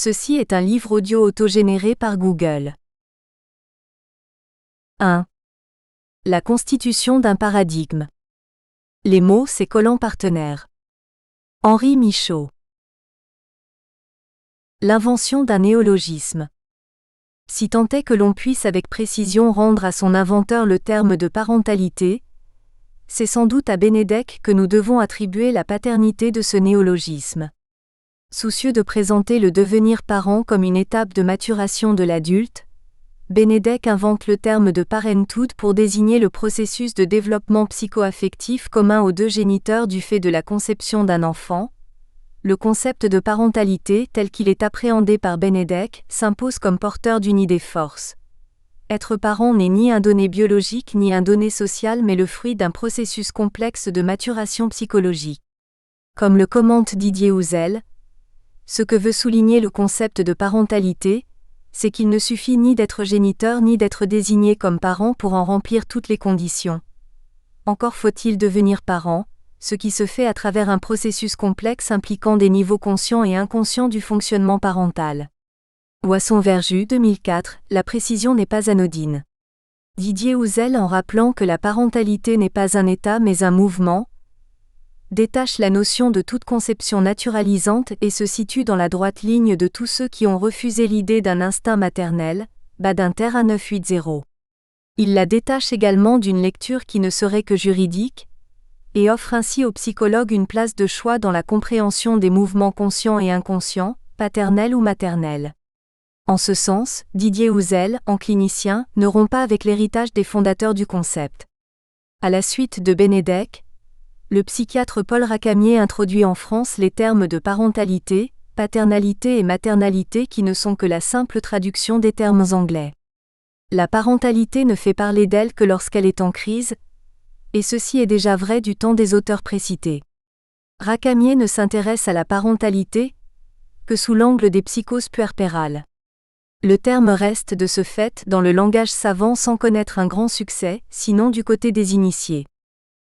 Ceci est un livre audio autogénéré par Google. 1. La constitution d'un paradigme. Les mots, c'est collant partenaire. Henri Michaud. L'invention d'un néologisme. Si tant est que l'on puisse avec précision rendre à son inventeur le terme de parentalité, c'est sans doute à Benedek que nous devons attribuer la paternité de ce néologisme. Soucieux de présenter le devenir parent comme une étape de maturation de l'adulte, Benedek invente le terme de parenthood pour désigner le processus de développement psycho-affectif commun aux deux géniteurs du fait de la conception d'un enfant. Le concept de parentalité, tel qu'il est appréhendé par Benedek, s'impose comme porteur d'une idée force. Être parent n'est ni un donné biologique ni un donné social mais le fruit d'un processus complexe de maturation psychologique. Comme le commente Didier Houzel, ce que veut souligner le concept de parentalité, c'est qu'il ne suffit ni d'être géniteur ni d'être désigné comme parent pour en remplir toutes les conditions. Encore faut-il devenir parent, ce qui se fait à travers un processus complexe impliquant des niveaux conscients et inconscients du fonctionnement parental. Boisson-Verjus 2004, la précision n'est pas anodine. Didier Houzel, en rappelant que la parentalité n'est pas un état mais un mouvement, détache la notion de toute conception naturalisante et se situe dans la droite ligne de tous ceux qui ont refusé l'idée d'un instinct maternel, Badinter à 980. Il la détache également d'une lecture qui ne serait que juridique, et offre ainsi aux psychologues une place de choix dans la compréhension des mouvements conscients et inconscients, paternels ou maternels. En ce sens, Didier Houzel, en clinicien, ne rompt pas avec l'héritage des fondateurs du concept. À la suite de Benedek, le psychiatre Paul Racamier introduit en France les termes de parentalité, paternalité et maternalité qui ne sont que la simple traduction des termes anglais. La parentalité ne fait parler d'elle que lorsqu'elle est en crise, et ceci est déjà vrai du temps des auteurs précités. Racamier ne s'intéresse à la parentalité que sous l'angle des psychoses puerpérales. Le terme reste de ce fait dans le langage savant sans connaître un grand succès, sinon du côté des initiés.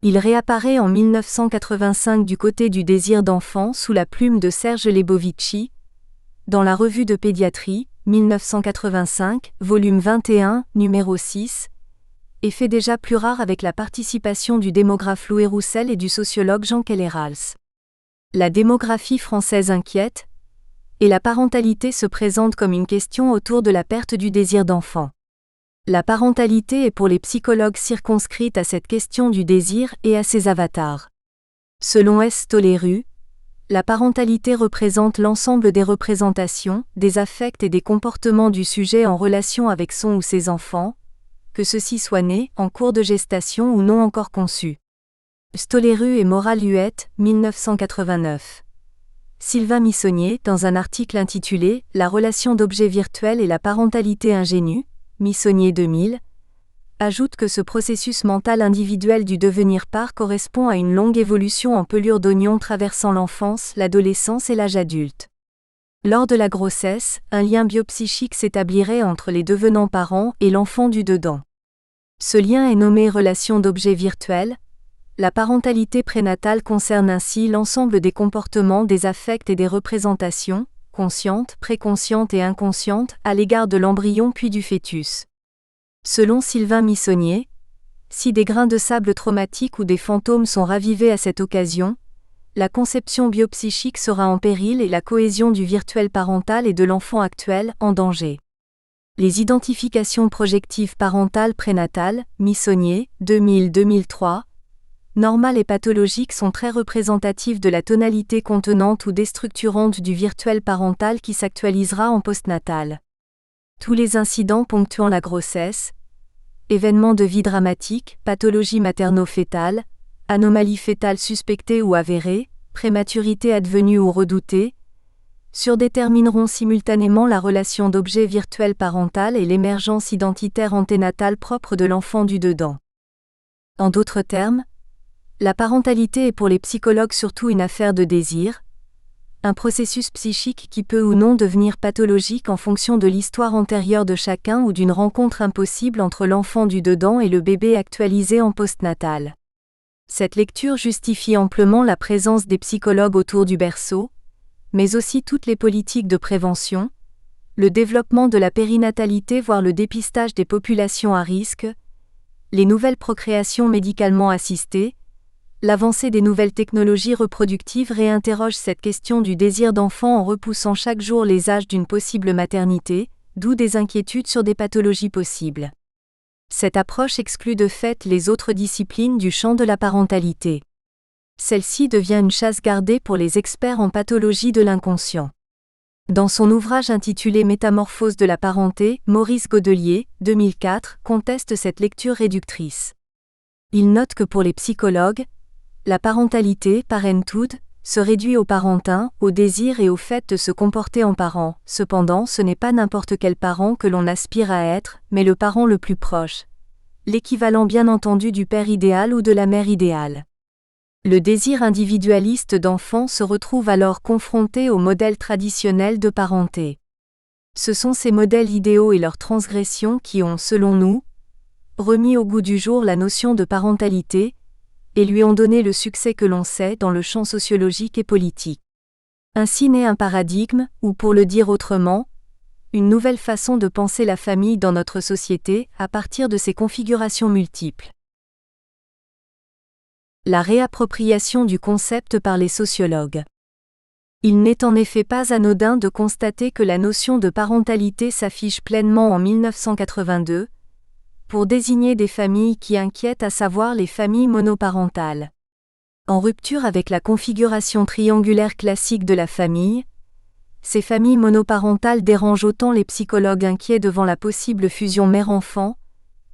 Il réapparaît en 1985 du côté du désir d'enfant sous la plume de Serge Lebovici, dans la Revue de pédiatrie, 1985, volume 21, numéro 6, et fait déjà plus rare avec la participation du démographe Louis Roussel et du sociologue Jean Kellerhals. La démographie française inquiète, et la parentalité se présente comme une question autour de la perte du désir d'enfant. La parentalité est pour les psychologues circonscrite à cette question du désir et à ses avatars. Selon S. Stoléru, la parentalité représente l'ensemble des représentations, des affects et des comportements du sujet en relation avec son ou ses enfants, que ceux-ci soient nés, en cours de gestation ou non encore conçus. Stoléru et Moral-Huette, 1989. Sylvain Missonnier, dans un article intitulé « La relation d'objet virtuel et la parentalité ingénue », Missonnier 2000, ajoute que ce processus mental individuel du devenir par correspond à une longue évolution en pelure d'oignon traversant l'enfance, l'adolescence et l'âge adulte. Lors de la grossesse, un lien biopsychique s'établirait entre les devenants parents et l'enfant du dedans. Ce lien est nommé relation d'objet virtuel. La parentalité prénatale concerne ainsi l'ensemble des comportements, des affects et des représentations, conscientes, préconscientes et inconscientes, à l'égard de l'embryon puis du fœtus. Selon Sylvain Missonnier, si des grains de sable traumatiques ou des fantômes sont ravivés à cette occasion, la conception biopsychique sera en péril et la cohésion du virtuel parental et de l'enfant actuel en danger. Les identifications projectives parentales prénatales, Missonnier, 2000-2003, normales et pathologiques sont très représentatives de la tonalité contenante ou déstructurante du virtuel parental qui s'actualisera en postnatal. Tous les incidents ponctuant la grossesse, événements de vie dramatiques, pathologie materno-fétale, anomalies fétales suspectées ou avérées, prématurité advenue ou redoutée, surdétermineront simultanément la relation d'objet virtuel parental et l'émergence identitaire anténatale propre de l'enfant du dedans. En d'autres termes, la parentalité est pour les psychologues surtout une affaire de désir, un processus psychique qui peut ou non devenir pathologique en fonction de l'histoire antérieure de chacun ou d'une rencontre impossible entre l'enfant du dedans et le bébé actualisé en postnatal. Cette lecture justifie amplement la présence des psychologues autour du berceau, mais aussi toutes les politiques de prévention, le développement de la périnatalité voire le dépistage des populations à risque, les nouvelles procréations médicalement assistées, l'avancée des nouvelles technologies reproductives réinterroge cette question du désir d'enfant en repoussant chaque jour les âges d'une possible maternité, d'où des inquiétudes sur des pathologies possibles. Cette approche exclut de fait les autres disciplines du champ de la parentalité. Celle-ci devient une chasse gardée pour les experts en pathologie de l'inconscient. Dans son ouvrage intitulé Métamorphose de la parenté, Maurice Godelier, 2004, conteste cette lecture réductrice. Il note que pour les psychologues, la parentalité, parenthood, se réduit au parentin, au désir et au fait de se comporter en parent. Cependant, ce n'est pas n'importe quel parent que l'on aspire à être, mais le parent le plus proche. L'équivalent bien entendu du père idéal ou de la mère idéale. Le désir individualiste d'enfant se retrouve alors confronté au modèle traditionnel de parenté. Ce sont ces modèles idéaux et leurs transgressions qui ont, selon nous, remis au goût du jour la notion de parentalité, et lui ont donné le succès que l'on sait dans le champ sociologique et politique. Ainsi naît un paradigme, ou pour le dire autrement, une nouvelle façon de penser la famille dans notre société à partir de ses configurations multiples. La réappropriation du concept par les sociologues. Il n'est en effet pas anodin de constater que la notion de parentalité s'affiche pleinement en 1982, pour désigner des familles qui inquiètent, à savoir les familles monoparentales. En rupture avec la configuration triangulaire classique de la famille, ces familles monoparentales dérangent autant les psychologues inquiets devant la possible fusion mère-enfant,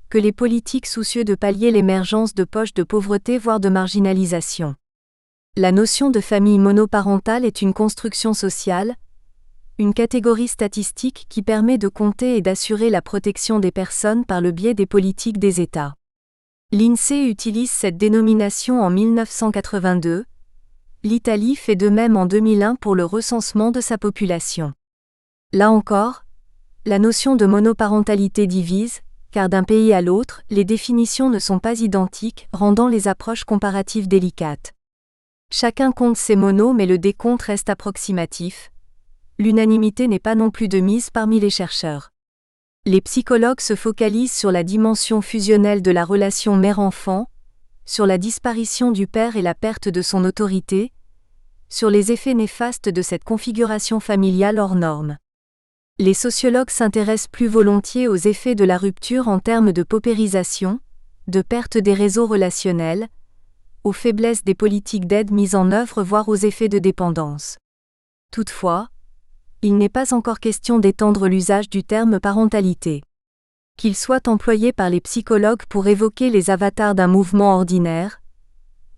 que les politiques soucieux de pallier l'émergence de poches de pauvreté voire de marginalisation. La notion de famille monoparentale est une construction sociale, une catégorie statistique qui permet de compter et d'assurer la protection des personnes par le biais des politiques des États. L'INSEE utilise cette dénomination en 1982. L'Italie fait de même en 2001 pour le recensement de sa population. Là encore, la notion de monoparentalité divise, car d'un pays à l'autre, les définitions ne sont pas identiques, rendant les approches comparatives délicates. Chacun compte ses monos mais le décompte reste approximatif. L'unanimité n'est pas non plus de mise parmi les chercheurs. Les psychologues se focalisent sur la dimension fusionnelle de la relation mère-enfant, sur la disparition du père et la perte de son autorité, sur les effets néfastes de cette configuration familiale hors norme. Les sociologues s'intéressent plus volontiers aux effets de la rupture en termes de paupérisation, de perte des réseaux relationnels, aux faiblesses des politiques d'aide mises en œuvre voire aux effets de dépendance. Toutefois, il n'est pas encore question d'étendre l'usage du terme parentalité. Qu'il soit employé par les psychologues pour évoquer les avatars d'un mouvement ordinaire,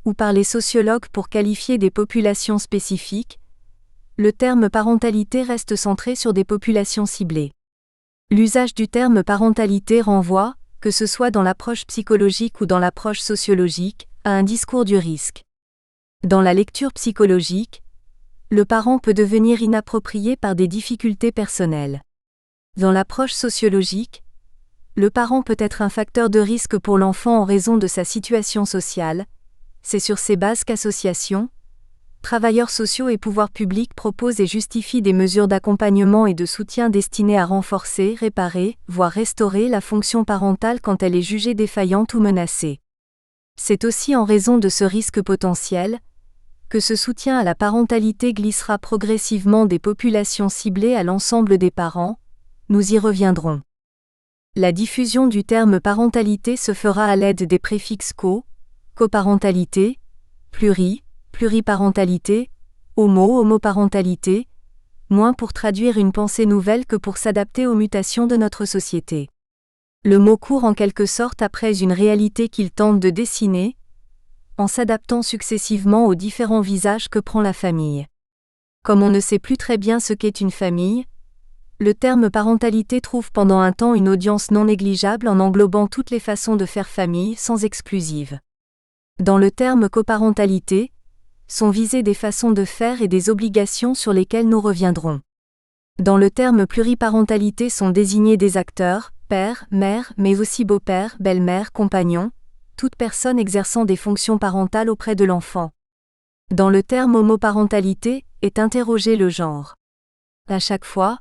ou par les sociologues pour qualifier des populations spécifiques, le terme parentalité reste centré sur des populations ciblées. L'usage du terme parentalité renvoie, que ce soit dans l'approche psychologique ou dans l'approche sociologique, à un discours du risque. Dans la lecture psychologique, le parent peut devenir inapproprié par des difficultés personnelles. Dans l'approche sociologique, le parent peut être un facteur de risque pour l'enfant en raison de sa situation sociale. C'est sur ces bases qu'associations, travailleurs sociaux et pouvoirs publics proposent et justifient des mesures d'accompagnement et de soutien destinées à renforcer, réparer, voire restaurer la fonction parentale quand elle est jugée défaillante ou menacée. C'est aussi en raison de ce risque potentiel que ce soutien à la parentalité glissera progressivement des populations ciblées à l'ensemble des parents. Nous y reviendrons. La diffusion du terme parentalité se fera à l'aide des préfixes coparentalité, pluriparentalité, homoparentalité, moins pour traduire une pensée nouvelle que pour s'adapter aux mutations de notre société. Le mot court en quelque sorte après une réalité qu'il tente de dessiner, en s'adaptant successivement aux différents visages que prend la famille. Comme on ne sait plus très bien ce qu'est une famille, le terme parentalité trouve pendant un temps une audience non négligeable en englobant toutes les façons de faire famille sans exclusive. Dans le terme coparentalité, sont visées des façons de faire et des obligations sur lesquelles nous reviendrons. Dans le terme pluriparentalité sont désignés des acteurs, père, mère, mais aussi beau-père, belle-mère, compagnon, toute personne exerçant des fonctions parentales auprès de l'enfant. Dans le terme homoparentalité, est interroger le genre. À chaque fois,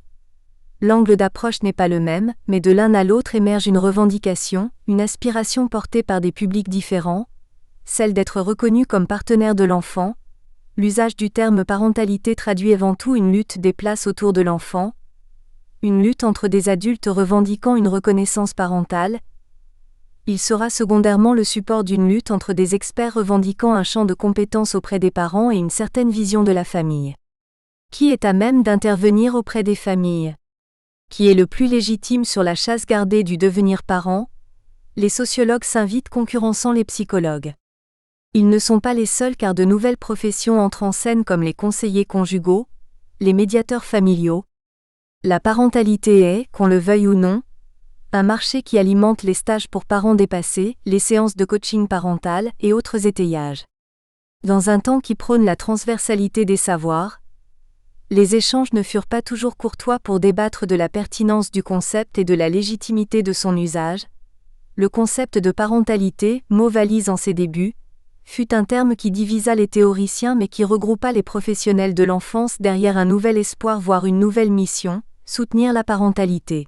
l'angle d'approche n'est pas le même, mais de l'un à l'autre émerge une revendication, une aspiration portée par des publics différents, celle d'être reconnu comme partenaire de l'enfant. L'usage du terme parentalité traduit avant tout une lutte des places autour de l'enfant, une lutte entre des adultes revendiquant une reconnaissance parentale. Il sera secondairement le support d'une lutte entre des experts revendiquant un champ de compétences auprès des parents et une certaine vision de la famille. Qui est à même d'intervenir auprès des familles? Qui est le plus légitime sur la chasse gardée du devenir parent? Les sociologues s'invitent concurrençant les psychologues. Ils ne sont pas les seuls car de nouvelles professions entrent en scène comme les conseillers conjugaux, les médiateurs familiaux. La parentalité est, qu'on le veuille ou non, un marché qui alimente les stages pour parents dépassés, les séances de coaching parental et autres étayages. Dans un temps qui prône la transversalité des savoirs, les échanges ne furent pas toujours courtois pour débattre de la pertinence du concept et de la légitimité de son usage. Le concept de parentalité, mot valise en ses débuts, fut un terme qui divisa les théoriciens mais qui regroupa les professionnels de l'enfance derrière un nouvel espoir voire une nouvelle mission, soutenir la parentalité.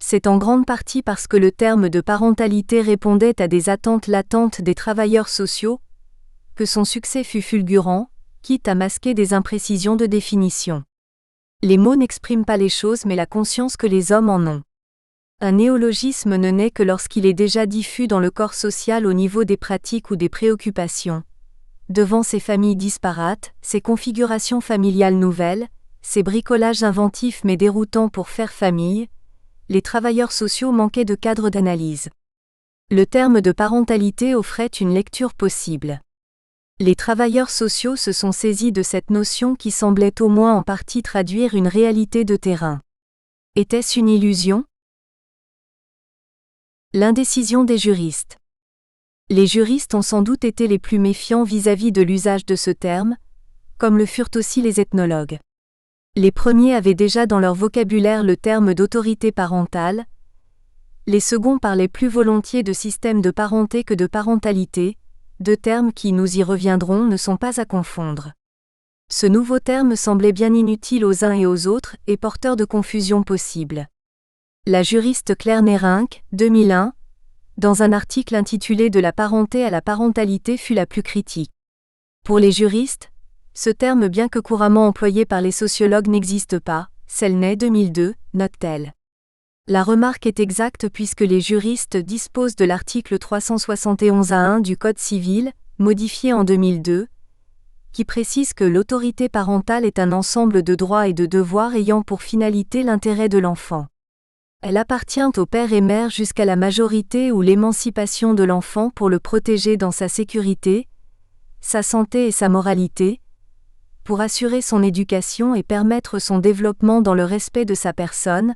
C'est en grande partie parce que le terme de parentalité répondait à des attentes latentes des travailleurs sociaux que son succès fut fulgurant, quitte à masquer des imprécisions de définition. Les mots n'expriment pas les choses mais la conscience que les hommes en ont. Un néologisme ne naît que lorsqu'il est déjà diffus dans le corps social au niveau des pratiques ou des préoccupations. Devant ces familles disparates, ces configurations familiales nouvelles, ces bricolages inventifs mais déroutants pour faire famille, les travailleurs sociaux manquaient de cadre d'analyse. Le terme de parentalité offrait une lecture possible. Les travailleurs sociaux se sont saisis de cette notion qui semblait au moins en partie traduire une réalité de terrain. Était-ce une illusion? L'indécision des juristes. Les juristes ont sans doute été les plus méfiants vis-à-vis de l'usage de ce terme, comme le furent aussi les ethnologues. Les premiers avaient déjà dans leur vocabulaire le terme d'autorité parentale, les seconds parlaient plus volontiers de système de parenté que de parentalité, deux termes qui, nous y reviendrons, ne sont pas à confondre. Ce nouveau terme semblait bien inutile aux uns et aux autres et porteur de confusion possible. La juriste Claire Nérinck, 2001, dans un article intitulé « De la parenté à la parentalité » fut la plus critique. Pour les juristes, ce terme bien que couramment employé par les sociologues n'existe pas, Selnay 2002, note-t-elle. La remarque est exacte puisque les juristes disposent de l'article 371A1 du Code civil, modifié en 2002, qui précise que l'autorité parentale est un ensemble de droits et de devoirs ayant pour finalité l'intérêt de l'enfant. Elle appartient au père et mère jusqu'à la majorité ou l'émancipation de l'enfant pour le protéger dans sa sécurité, sa santé et sa moralité, pour assurer son éducation et permettre son développement dans le respect de sa personne.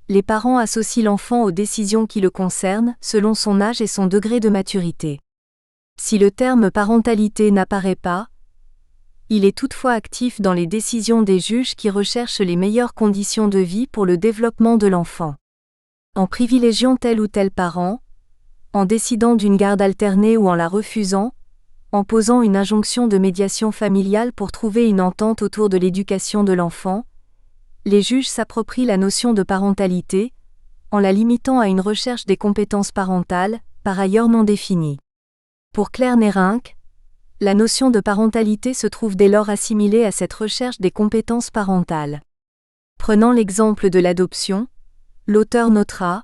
Les parents associent l'enfant aux décisions qui le concernent, selon son âge et son degré de maturité. Si le terme parentalité n'apparaît pas, il est toutefois actif dans les décisions des juges qui recherchent les meilleures conditions de vie pour le développement de l'enfant. En privilégiant tel ou tel parent, en décidant d'une garde alternée ou en la refusant, en posant une injonction de médiation familiale pour trouver une entente autour de l'éducation de l'enfant, les juges s'approprient la notion de parentalité, en la limitant à une recherche des compétences parentales, par ailleurs non définies. Pour Claire Nérinck, la notion de parentalité se trouve dès lors assimilée à cette recherche des compétences parentales. Prenant l'exemple de l'adoption, l'auteur notera: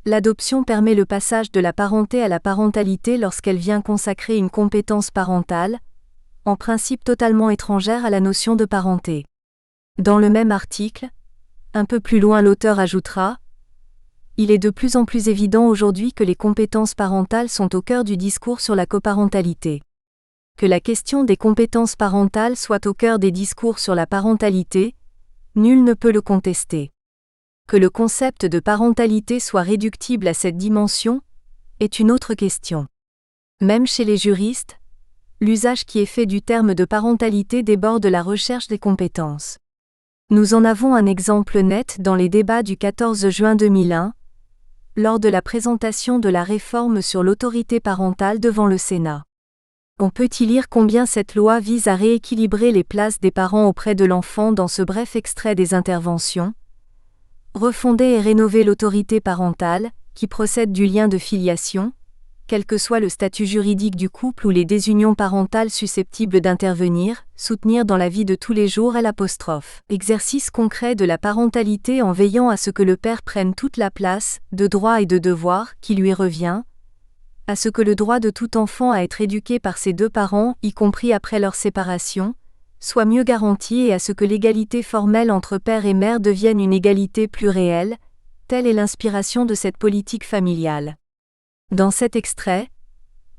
l'adoption permet le passage de la parenté à la parentalité lorsqu'elle vient consacrer une compétence parentale, en principe totalement étrangère à la notion de parenté. Dans le même article, un peu plus loin l'auteur ajoutera: il est de plus en plus évident aujourd'hui que les compétences parentales sont au cœur du discours sur la coparentalité. Que la question des compétences parentales soit au cœur des discours sur la parentalité, nul ne peut le contester. Que le concept de parentalité soit réductible à cette dimension, est une autre question. Même chez les juristes, l'usage qui est fait du terme de parentalité déborde la recherche des compétences. Nous en avons un exemple net dans les débats du 14 juin 2001, lors de la présentation de la réforme sur l'autorité parentale devant le Sénat. On peut y lire combien cette loi vise à rééquilibrer les places des parents auprès de l'enfant dans ce bref extrait des interventions. Refonder et rénover l'autorité parentale, qui procède du lien de filiation, quel que soit le statut juridique du couple ou les désunions parentales susceptibles d'intervenir, soutenir dans la vie de tous les jours Exercice concret de la parentalité en veillant à ce que le père prenne toute la place, de droits et de devoirs, qui lui revient, à ce que le droit de tout enfant à être éduqué par ses deux parents, y compris après leur séparation, soit mieux garanti et à ce que l'égalité formelle entre père et mère devienne une égalité plus réelle, telle est l'inspiration de cette politique familiale. Dans cet extrait,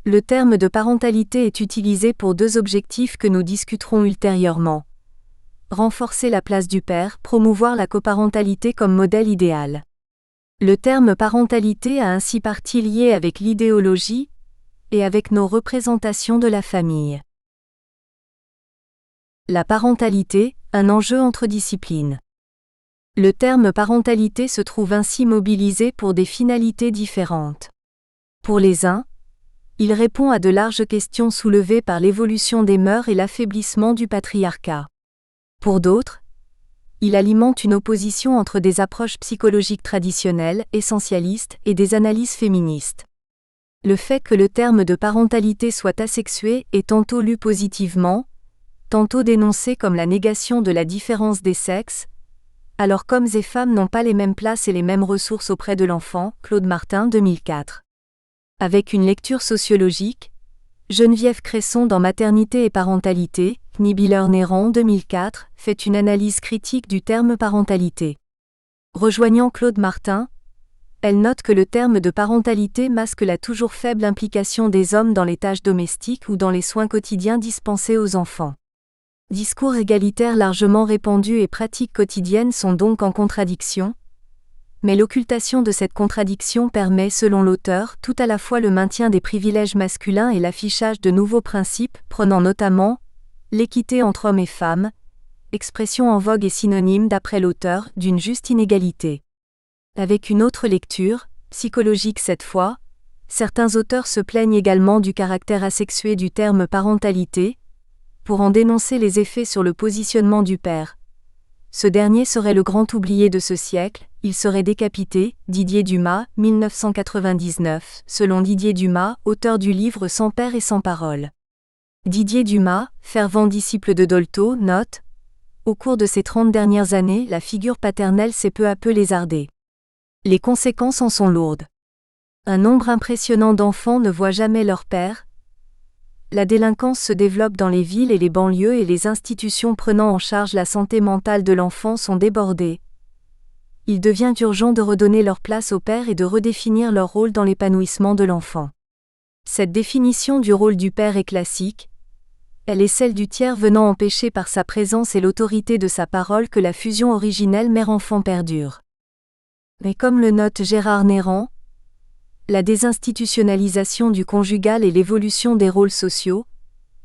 le terme de parentalité est utilisé pour deux objectifs que nous discuterons ultérieurement. Renforcer la place du père, promouvoir la coparentalité comme modèle idéal. Le terme parentalité a ainsi partie liée avec l'idéologie et avec nos représentations de la famille. La parentalité, un enjeu entre disciplines. Le terme parentalité se trouve ainsi mobilisé pour des finalités différentes. Pour les uns, il répond à de larges questions soulevées par l'évolution des mœurs et l'affaiblissement du patriarcat. Pour d'autres, il alimente une opposition entre des approches psychologiques traditionnelles, essentialistes, et des analyses féministes. Le fait que le terme de parentalité soit asexué est tantôt lu positivement, tantôt dénoncé comme la négation de la différence des sexes, alors qu'hommes et femmes n'ont pas les mêmes places et les mêmes ressources auprès de l'enfant, Claude Martin 2004. Avec une lecture sociologique, Geneviève Cresson dans Maternité et parentalité, Kniebiller-Néron 2004, fait une analyse critique du terme parentalité. Rejoignant Claude Martin, elle note que le terme de parentalité masque la toujours faible implication des hommes dans les tâches domestiques ou dans les soins quotidiens dispensés aux enfants. Discours égalitaires largement répandus et pratiques quotidiennes sont donc en contradiction, mais l'occultation de cette contradiction permet, selon l'auteur, tout à la fois le maintien des privilèges masculins et l'affichage de nouveaux principes, prenant notamment l'équité entre hommes et femmes, expression en vogue et synonyme d'après l'auteur d'une juste inégalité. Avec une autre lecture, psychologique cette fois, certains auteurs se plaignent également du caractère asexué du terme parentalité, pour en dénoncer les effets sur le positionnement du père. Ce dernier serait le grand oublié de ce siècle, il serait décapité, Didier Dumas, 1999, selon Didier Dumas, auteur du livre Sans père et sans parole. Didier Dumas, fervent disciple de Dolto, note « Au cours de ces 30 dernières années, la figure paternelle s'est peu à peu lézardée. Les conséquences en sont lourdes. Un nombre impressionnant d'enfants ne voient jamais leur père. La délinquance se développe dans les villes et les banlieues et les institutions prenant en charge la santé mentale de l'enfant sont débordées. Il devient urgent de redonner leur place au père et de redéfinir leur rôle dans l'épanouissement de l'enfant. Cette définition du rôle du père est classique. Elle est celle du tiers venant empêcher par sa présence et l'autorité de sa parole que la fusion originelle mère-enfant perdure. Mais comme le note Gérard Néran, la désinstitutionnalisation du conjugal et l'évolution des rôles sociaux,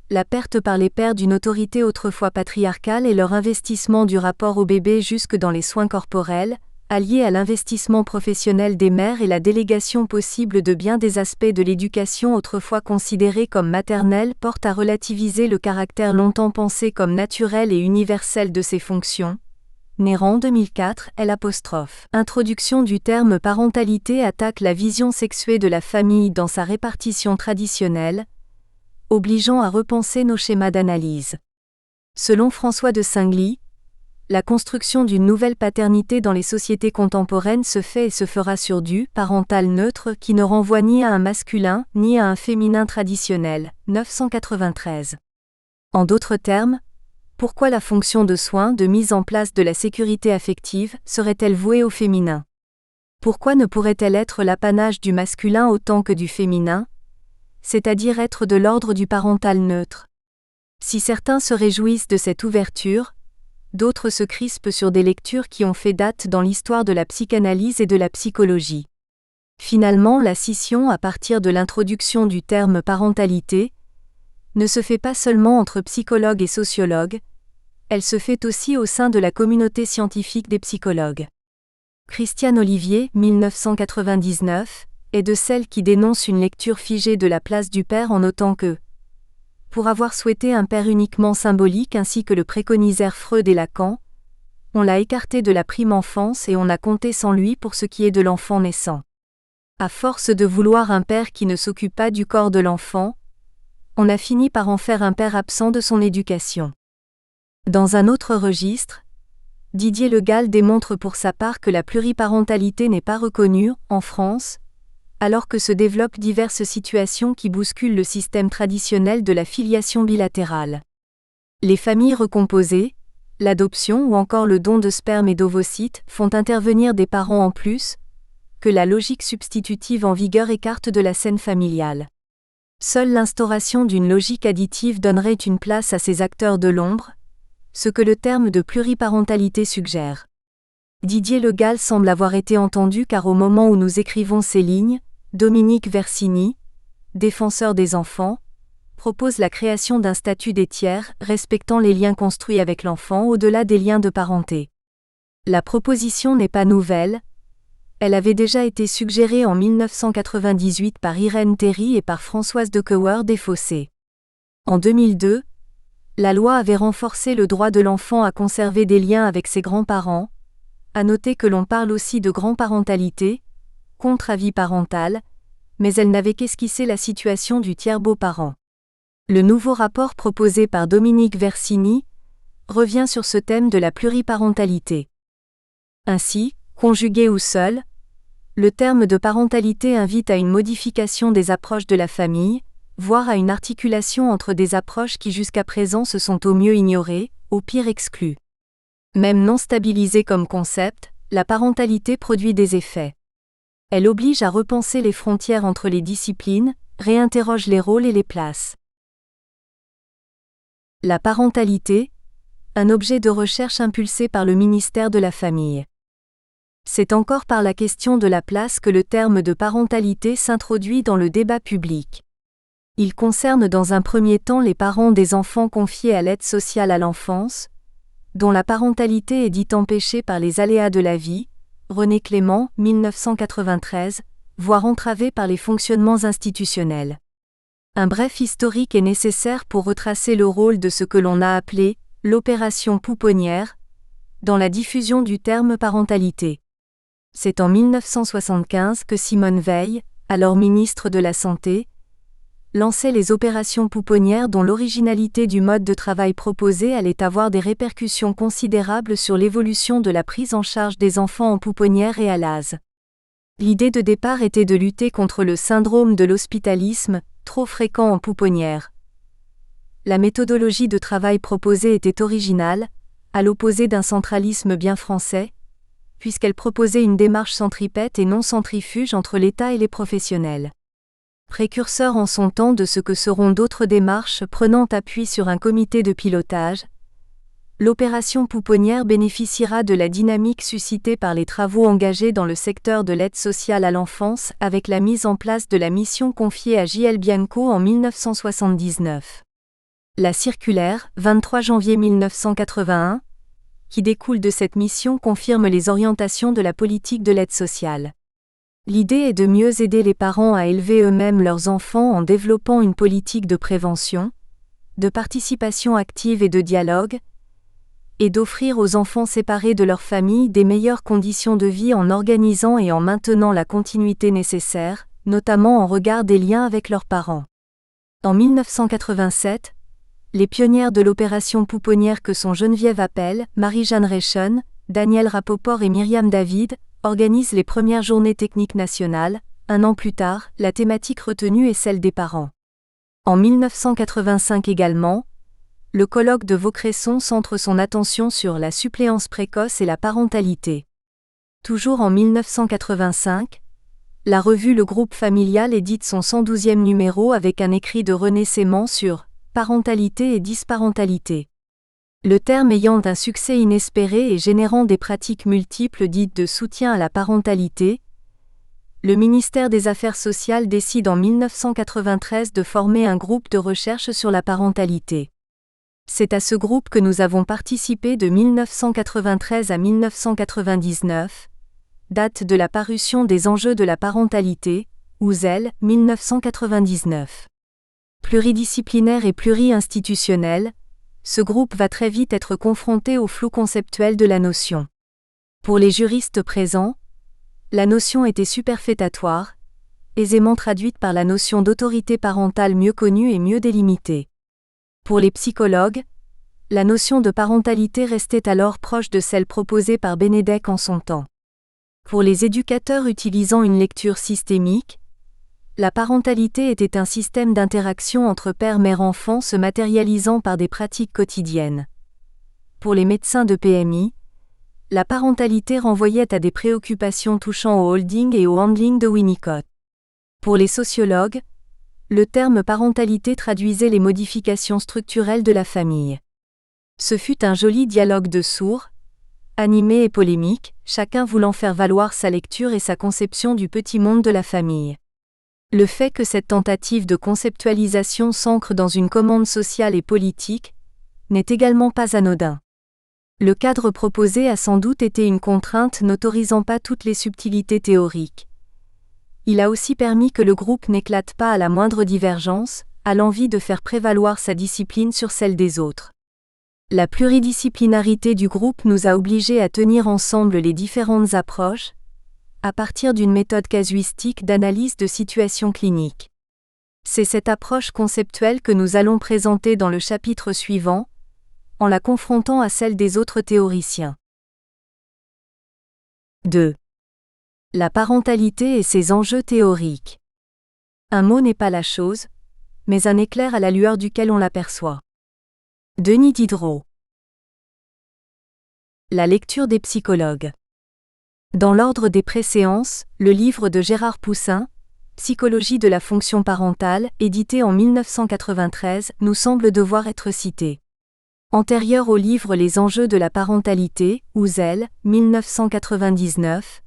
la perte par les pères d'une autorité autrefois patriarcale et leur investissement du rapport au bébé jusque dans les soins corporels, alliés à l'investissement professionnel des mères et la délégation possible de bien des aspects de l'éducation autrefois considérés comme maternels portent à relativiser le caractère longtemps pensé comme naturel et universel de ces fonctions. Néran 2004, L'. Introduction du terme parentalité attaque la vision sexuée de la famille dans sa répartition traditionnelle, obligeant à repenser nos schémas d'analyse. Selon François de Singly, la construction d'une nouvelle paternité dans les sociétés contemporaines se fait et se fera sur du parental neutre qui ne renvoie ni à un masculin ni à un féminin traditionnel. 993. En d'autres termes, pourquoi la fonction de soin, de mise en place de la sécurité affective, serait-elle vouée au féminin? Pourquoi ne pourrait-elle être l'apanage du masculin autant que du féminin, c'est-à-dire être de l'ordre du parental neutre? Si certains se réjouissent de cette ouverture, d'autres se crispent sur des lectures qui ont fait date dans l'histoire de la psychanalyse et de la psychologie. Finalement, la scission à partir de l'introduction du terme parentalité ne se fait pas seulement entre psychologues et sociologues, elle se fait aussi au sein de la communauté scientifique des psychologues. Christiane Olivier, 1999, est de celles qui dénoncent une lecture figée de la place du père en notant que Pour avoir souhaité un père uniquement symbolique ainsi que le préconisèrent Freud et Lacan, on l'a écarté de la prime enfance et on a compté sans lui pour ce qui est de l'enfant naissant. À force de vouloir un père qui ne s'occupe pas du corps de l'enfant, on a fini par en faire un père absent de son éducation. Dans un autre registre, Didier Le Gall démontre pour sa part que la pluriparentalité n'est pas reconnue, en France, alors que se développent diverses situations qui bousculent le système traditionnel de la filiation bilatérale. Les familles recomposées, l'adoption ou encore le don de sperme et d'ovocytes font intervenir des parents en plus, que la logique substitutive en vigueur écarte de la scène familiale. Seule l'instauration d'une logique additive donnerait une place à ces acteurs de l'ombre, ce que le terme de pluriparentalité suggère. Didier Le Gall semble avoir été entendu car au moment où nous écrivons ces lignes, Dominique Versini, défenseur des enfants, propose la création d'un statut des tiers respectant les liens construits avec l'enfant au-delà des liens de parenté. La proposition n'est pas nouvelle, elle avait déjà été suggérée en 1998 par Irène Théry et par Françoise Decauwer-Desfossés. En 2002, la loi avait renforcé le droit de l'enfant à conserver des liens avec ses grands-parents. À noter que l'on parle aussi de grand-parentalité, contre avis parental, mais elle n'avait qu'esquissé la situation du tiers beau-parent. Le nouveau rapport proposé par Dominique Versini revient sur ce thème de la pluriparentalité. Ainsi, conjugué ou seul, le terme de parentalité invite à une modification des approches de la famille, voire à une articulation entre des approches qui jusqu'à présent se sont au mieux ignorées, au pire exclues. Même non stabilisée comme concept, la parentalité produit des effets. Elle oblige à repenser les frontières entre les disciplines, réinterroge les rôles et les places. La parentalité, un objet de recherche impulsé par le ministère de la Famille. C'est encore par la question de la place que le terme de parentalité s'introduit dans le débat public. Il concerne dans un premier temps les parents des enfants confiés à l'aide sociale à l'enfance, dont la parentalité est dite empêchée par les aléas de la vie, René Clément, 1993, voire entravée par les fonctionnements institutionnels. Un bref historique est nécessaire pour retracer le rôle de ce que l'on a appelé l'opération pouponnière dans la diffusion du terme parentalité. C'est en 1975 que Simone Veil, alors ministre de la Santé, lançait les opérations pouponnières dont l'originalité du mode de travail proposé allait avoir des répercussions considérables sur l'évolution de la prise en charge des enfants en pouponnière et à l'ASE. L'idée de départ était de lutter contre le syndrome de l'hospitalisme, trop fréquent en pouponnière. La méthodologie de travail proposée était originale, à l'opposé d'un centralisme bien français, puisqu'elle proposait une démarche centripète et non centrifuge entre l'État et les professionnels. Précurseur en son temps de ce que seront d'autres démarches prenant appui sur un comité de pilotage, l'opération pouponnière bénéficiera de la dynamique suscitée par les travaux engagés dans le secteur de l'aide sociale à l'enfance avec la mise en place de la mission confiée à J.L. Bianco en 1979. La circulaire, 23 janvier 1981, qui découle de cette mission confirme les orientations de la politique de l'aide sociale. L'idée est de mieux aider les parents à élever eux-mêmes leurs enfants en développant une politique de prévention, de participation active et de dialogue, et d'offrir aux enfants séparés de leur famille des meilleures conditions de vie en organisant et en maintenant la continuité nécessaire, notamment en regard des liens avec leurs parents. En 1987, les pionnières de l'opération pouponnière que sont Geneviève Appel, Marie-Jeanne Reichen, Daniel Rapoport et Myriam David, organisent les premières journées techniques nationales. Un an plus tard, la thématique retenue est celle des parents. En 1985 également, le colloque de Vaucresson centre son attention sur la suppléance précoce et la parentalité. Toujours en 1985, la revue Le Groupe Familial édite son 112e numéro avec un écrit de René Sément sur parentalité et disparentalité. Le terme ayant un succès inespéré et générant des pratiques multiples dites de soutien à la parentalité, le ministère des Affaires sociales décide en 1993 de former un groupe de recherche sur la parentalité. C'est à ce groupe que nous avons participé de 1993 à 1999, date de la parution des enjeux de la parentalité, Ouzel, 1999. Pluridisciplinaire et pluri-institutionnel, ce groupe va très vite être confronté au flou conceptuel de la notion. Pour les juristes présents, la notion était superfétatoire, aisément traduite par la notion d'autorité parentale mieux connue et mieux délimitée. Pour les psychologues, la notion de parentalité restait alors proche de celle proposée par Benedek en son temps. Pour les éducateurs utilisant une lecture systémique, la parentalité était un système d'interaction entre père, mère, enfant se matérialisant par des pratiques quotidiennes. Pour les médecins de PMI, la parentalité renvoyait à des préoccupations touchant au holding et au handling de Winnicott. Pour les sociologues, le terme parentalité traduisait les modifications structurelles de la famille. Ce fut un joli dialogue de sourds, animé et polémique, chacun voulant faire valoir sa lecture et sa conception du petit monde de la famille. Le fait que cette tentative de conceptualisation s'ancre dans une commande sociale et politique n'est également pas anodin. Le cadre proposé a sans doute été une contrainte n'autorisant pas toutes les subtilités théoriques. Il a aussi permis que le groupe n'éclate pas à la moindre divergence, à l'envie de faire prévaloir sa discipline sur celle des autres. La pluridisciplinarité du groupe nous a obligés à tenir ensemble les différentes approches, à partir d'une méthode casuistique d'analyse de situations cliniques. C'est cette approche conceptuelle que nous allons présenter dans le chapitre suivant, en la confrontant à celle des autres théoriciens. 2. La parentalité et ses enjeux théoriques. Un mot n'est pas la chose, mais un éclair à la lueur duquel on l'aperçoit. Denis Diderot. La lecture des psychologues. Dans l'ordre des préséances, le livre de Gérard Poussin, Psychologie de la fonction parentale, édité en 1993, nous semble devoir être cité. Antérieur au livre Les enjeux de la parentalité, Ouzel, 1999,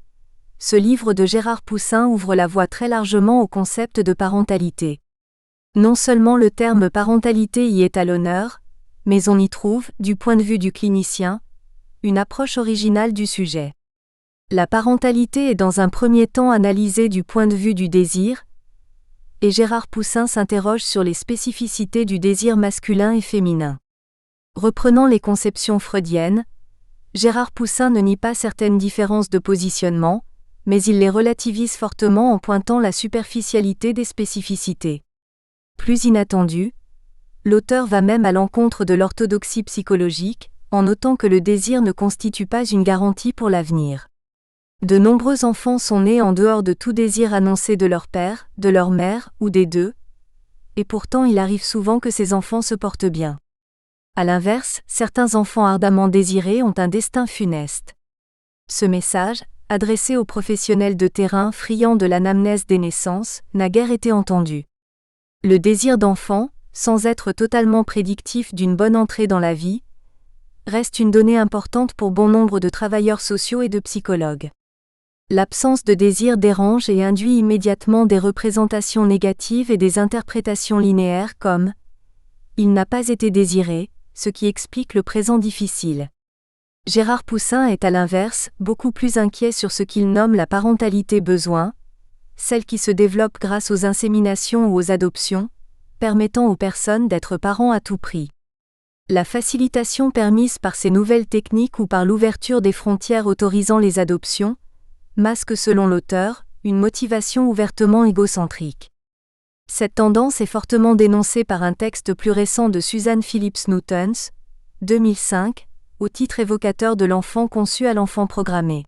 ce livre de Gérard Poussin ouvre la voie très largement au concept de parentalité. Non seulement le terme parentalité y est à l'honneur, mais on y trouve, du point de vue du clinicien, une approche originale du sujet. La parentalité est dans un premier temps analysée du point de vue du désir, et Gérard Poussin s'interroge sur les spécificités du désir masculin et féminin. Reprenant les conceptions freudiennes, Gérard Poussin ne nie pas certaines différences de positionnement, mais il les relativise fortement en pointant la superficialité des spécificités. Plus inattendu, l'auteur va même à l'encontre de l'orthodoxie psychologique, en notant que le désir ne constitue pas une garantie pour l'avenir. De nombreux enfants sont nés en dehors de tout désir annoncé de leur père, de leur mère, ou des deux, et pourtant il arrive souvent que ces enfants se portent bien. À l'inverse, certains enfants ardemment désirés ont un destin funeste. Ce message, adressé aux professionnels de terrain friands de l'anamnèse des naissances, n'a guère été entendu. Le désir d'enfant, sans être totalement prédictif d'une bonne entrée dans la vie, reste une donnée importante pour bon nombre de travailleurs sociaux et de psychologues. L'absence de désir dérange et induit immédiatement des représentations négatives et des interprétations linéaires comme « il n'a pas été désiré », ce qui explique le présent difficile. Gérard Poussin est à l'inverse beaucoup plus inquiet sur ce qu'il nomme la parentalité besoin, celle qui se développe grâce aux inséminations ou aux adoptions, permettant aux personnes d'être parents à tout prix. La facilitation permise par ces nouvelles techniques ou par l'ouverture des frontières autorisant les adoptions, masque selon l'auteur, une motivation ouvertement égocentrique. Cette tendance est fortement dénoncée par un texte plus récent de Suzanne Phillips Newtons, 2005, au titre évocateur de l'enfant conçu à l'enfant programmé.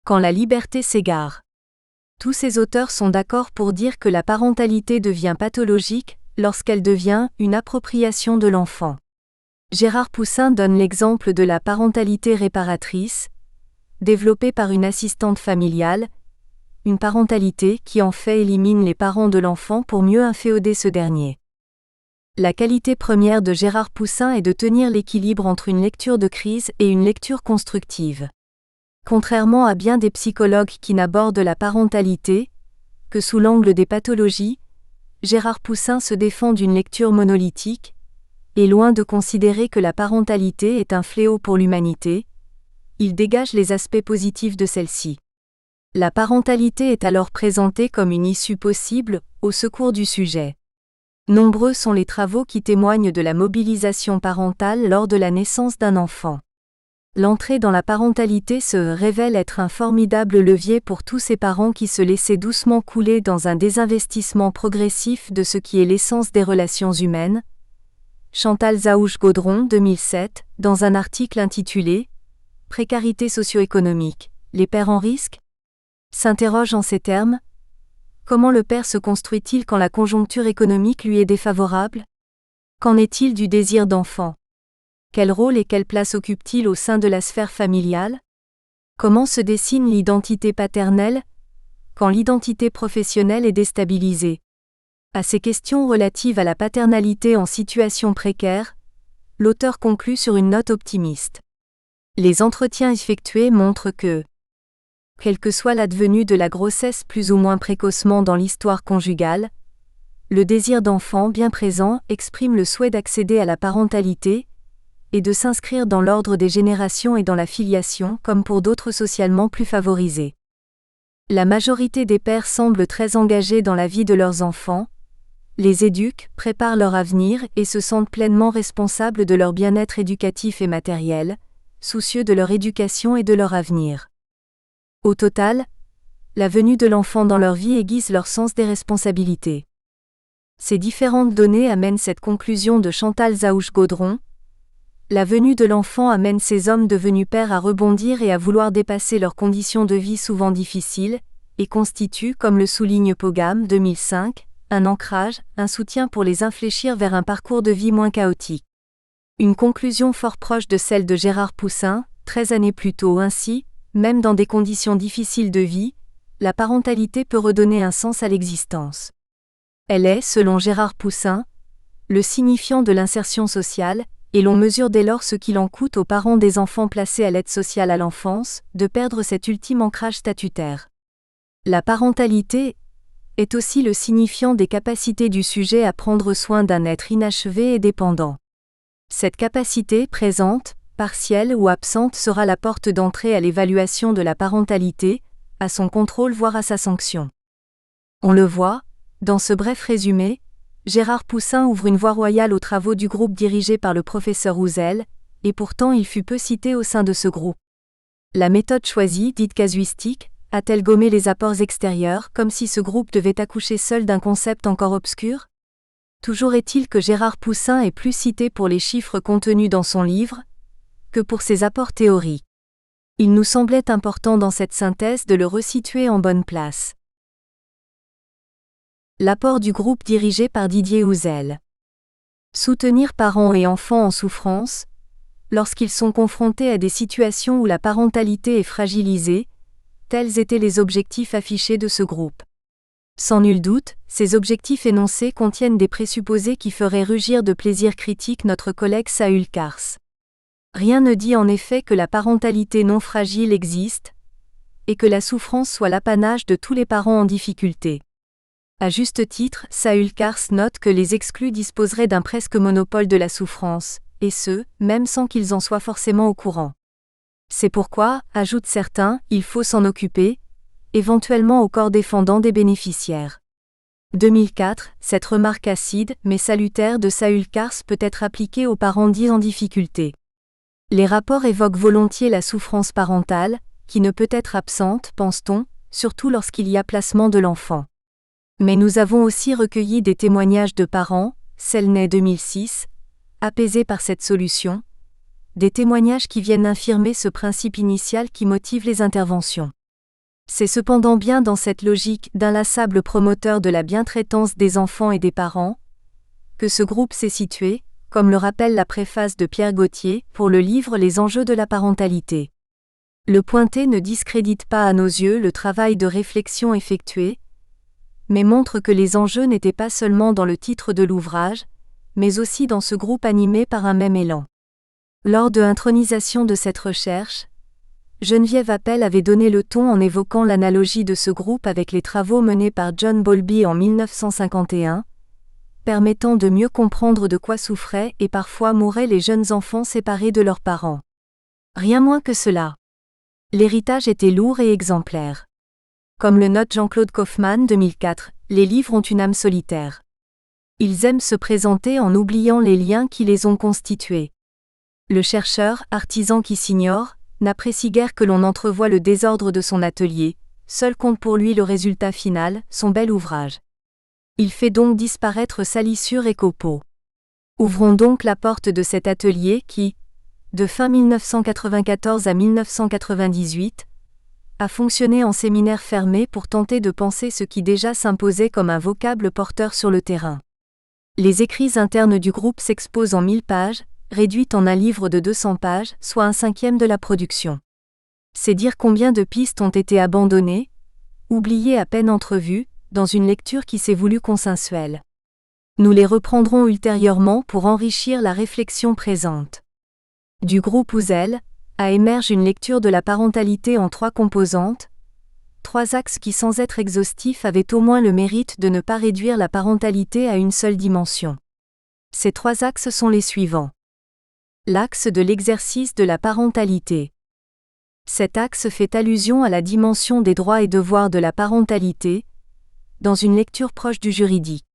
Quand la liberté s'égare. Tous ces auteurs sont d'accord pour dire que la parentalité devient pathologique lorsqu'elle devient une appropriation de l'enfant. Gérard Poussin donne l'exemple de la parentalité réparatrice, développée par une assistante familiale, une parentalité qui en fait élimine les parents de l'enfant pour mieux inféoder ce dernier. La qualité première de Gérard Poussin est de tenir l'équilibre entre une lecture de crise et une lecture constructive. Contrairement à bien des psychologues qui n'abordent la parentalité que sous l'angle des pathologies, Gérard Poussin se défend d'une lecture monolithique, et loin de considérer que la parentalité est un fléau pour l'humanité, il dégage les aspects positifs de celle-ci. La parentalité est alors présentée comme une issue possible, au secours du sujet. Nombreux sont les travaux qui témoignent de la mobilisation parentale lors de la naissance d'un enfant. L'entrée dans la parentalité se révèle être un formidable levier pour tous ces parents qui se laissaient doucement couler dans un désinvestissement progressif de ce qui est l'essence des relations humaines. Chantal Zaouche-Gaudron, 2007, dans un article intitulé « Précarité socio-économique, les pères en risque ?» s'interroge en ces termes. Comment le père se construit-il quand la conjoncture économique lui est défavorable? Qu'en est-il du désir d'enfant? Quel rôle et quelle place occupe-t-il au sein de la sphère familiale? Comment se dessine l'identité paternelle quand l'identité professionnelle est déstabilisée? À ces questions relatives à la paternalité en situation précaire, l'auteur conclut sur une note optimiste. Les entretiens effectués montrent que, quel que soit l'advenu de la grossesse plus ou moins précocement dans l'histoire conjugale, le désir d'enfant bien présent exprime le souhait d'accéder à la parentalité et de s'inscrire dans l'ordre des générations et dans la filiation comme pour d'autres socialement plus favorisés. La majorité des pères semblent très engagés dans la vie de leurs enfants, les éduquent, préparent leur avenir et se sentent pleinement responsables de leur bien-être éducatif et matériel, soucieux de leur éducation et de leur avenir. Au total, la venue de l'enfant dans leur vie aiguise leur sens des responsabilités. Ces différentes données amènent cette conclusion de Chantal Zaouche-Gaudron. La venue de l'enfant amène ces hommes devenus pères à rebondir et à vouloir dépasser leurs conditions de vie souvent difficiles, et constitue, comme le souligne Pogam, 2005, un ancrage, un soutien pour les infléchir vers un parcours de vie moins chaotique. Une conclusion fort proche de celle de Gérard Poussin, 13 années plus tôt. Ainsi, même dans des conditions difficiles de vie, la parentalité peut redonner un sens à l'existence. Elle est, selon Gérard Poussin, le signifiant de l'insertion sociale, et l'on mesure dès lors ce qu'il en coûte aux parents des enfants placés à l'aide sociale à l'enfance, de perdre cet ultime ancrage statutaire. La parentalité est aussi le signifiant des capacités du sujet à prendre soin d'un être inachevé et dépendant. Cette capacité, présente, partielle ou absente, sera la porte d'entrée à l'évaluation de la parentalité, à son contrôle voire à sa sanction. On le voit, dans ce bref résumé, Gérard Poussin ouvre une voie royale aux travaux du groupe dirigé par le professeur Houzel, et pourtant il fut peu cité au sein de ce groupe. La méthode choisie, dite casuistique, a-t-elle gommé les apports extérieurs, comme si ce groupe devait accoucher seul d'un concept encore obscur? Toujours est-il que Gérard Poussin est plus cité pour les chiffres contenus dans son livre, que pour ses apports théoriques. Il nous semblait important dans cette synthèse de le resituer en bonne place. L'apport du groupe dirigé par Didier Houzel. Soutenir parents et enfants en souffrance, lorsqu'ils sont confrontés à des situations où la parentalité est fragilisée, tels étaient les objectifs affichés de ce groupe. Sans nul doute, ces objectifs énoncés contiennent des présupposés qui feraient rugir de plaisir critique notre collègue Saül Kars. Rien ne dit en effet que la parentalité non fragile existe, et que la souffrance soit l'apanage de tous les parents en difficulté. À juste titre, Saül Kars note que les exclus disposeraient d'un presque monopole de la souffrance, et ce, même sans qu'ils en soient forcément au courant. C'est pourquoi, ajoutent certains, il faut s'en occuper, éventuellement au corps défendant des bénéficiaires. 2004, cette remarque acide, mais salutaire de Saül Kars peut être appliquée aux parents dits en difficulté. Les rapports évoquent volontiers la souffrance parentale, qui ne peut être absente, pense-t-on, surtout lorsqu'il y a placement de l'enfant. Mais nous avons aussi recueilli des témoignages de parents, Selnay 2006, apaisés par cette solution, des témoignages qui viennent infirmer ce principe initial qui motive les interventions. C'est cependant bien dans cette logique d'inlassable promoteur de la bientraitance des enfants et des parents que ce groupe s'est situé, comme le rappelle la préface de Pierre Gauthier, pour le livre Les enjeux de la parentalité. Le pointé ne discrédite pas à nos yeux le travail de réflexion effectué, mais montre que les enjeux n'étaient pas seulement dans le titre de l'ouvrage, mais aussi dans ce groupe animé par un même élan. Lors de l'intronisation de cette recherche, Geneviève Appel avait donné le ton en évoquant l'analogie de ce groupe avec les travaux menés par John Bowlby en 1951, permettant de mieux comprendre de quoi souffraient et parfois mouraient les jeunes enfants séparés de leurs parents. Rien moins que cela. L'héritage était lourd et exemplaire. Comme le note Jean-Claude Kaufmann 2004, les livres ont une âme solitaire. Ils aiment se présenter en oubliant les liens qui les ont constitués. Le chercheur, artisan qui s'ignore, n'apprécie guère que l'on entrevoie le désordre de son atelier, seul compte pour lui le résultat final, son bel ouvrage. Il fait donc disparaître salissure et copeaux. Ouvrons donc la porte de cet atelier qui, de fin 1994 à 1998, a fonctionné en séminaire fermé pour tenter de penser ce qui déjà s'imposait comme un vocable porteur sur le terrain. Les écrits internes du groupe s'exposent en 1000 pages, réduites en un livre de 200 pages, soit un cinquième de la production. C'est dire combien de pistes ont été abandonnées, oubliées à peine entrevues, dans une lecture qui s'est voulue consensuelle. Nous les reprendrons ultérieurement pour enrichir la réflexion présente. Du groupe Ouzel, émerge une lecture de la parentalité en 3 composantes, 3 axes qui sans être exhaustifs avaient au moins le mérite de ne pas réduire la parentalité à une seule dimension. Ces 3 axes sont les suivants. L'axe de l'exercice de la parentalité. Cet axe fait allusion à la dimension des droits et devoirs de la parentalité, dans une lecture proche du juridique.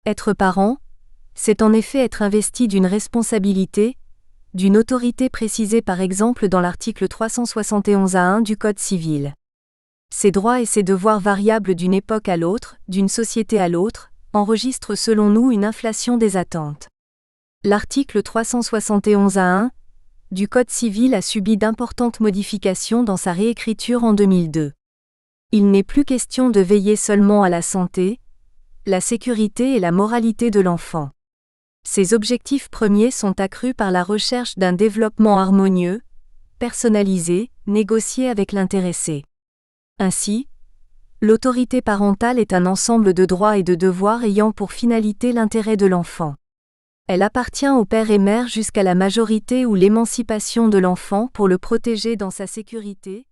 Être parent, c'est en effet être investi d'une responsabilité, d'une autorité précisée par exemple dans l'article 371-1 du Code civil. Ces droits et ces devoirs variables d'une époque à l'autre, d'une société à l'autre, enregistrent selon nous une inflation des attentes. L'article 371-1 du Code civil a subi d'importantes modifications dans sa réécriture en 2002. Il n'est plus question de veiller seulement à la santé, la sécurité et la moralité de l'enfant. Ces objectifs premiers sont accrus par la recherche d'un développement harmonieux, personnalisé, négocié avec l'intéressé. Ainsi, l'autorité parentale est un ensemble de droits et de devoirs ayant pour finalité l'intérêt de l'enfant. Elle appartient au père et mère jusqu'à la majorité ou l'émancipation de l'enfant pour le protéger dans sa sécurité.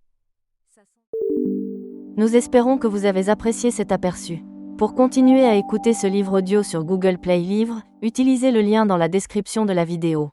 Nous espérons que vous avez apprécié cet aperçu. Pour continuer à écouter ce livre audio sur Google Play Livres, utilisez le lien dans la description de la vidéo.